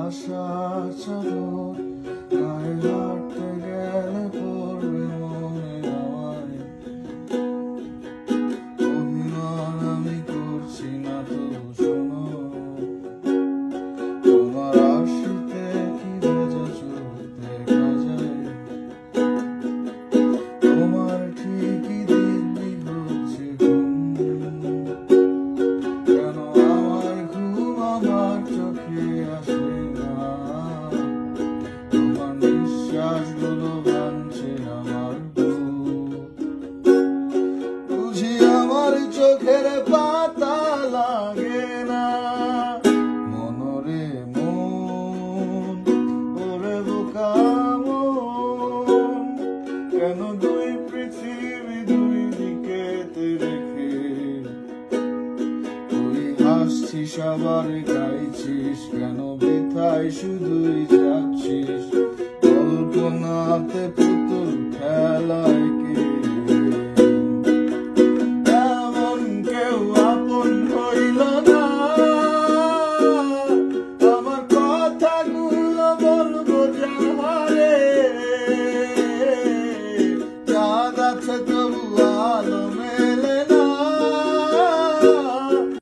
আশা চাদর গায়ে হাঁটতে গেলে পড়বে মনে আমায়। অভিমান আমি করছি না তো শোনো, তোমার আশিতে কি ভেজা চোখ দেখা যায়। তোমার ঠিকই দিব্যি হচ্ছে ঘুম, কেন আমার ঘুম আমার চোখে আসে না। তোমার নিঃশ্বাসগুলো ভাঙছে আমার বুক, বুঝি আমার চোখের পাতা লাগে না। মনরে মন ওরে বোকা মন, কেন দুই পৃথিবী দুই দিকেতে রেখে তুই হাসছিস আবার গাইছিস, কেন বৃথায় শুধুই যাচ্ছিস কল্পনাতে পুতুল খেলায় কে। এমন কেউ আপন হইল না, আমার কথাগুলো বলবো যাহারে। চাঁদ আছে তবু আলো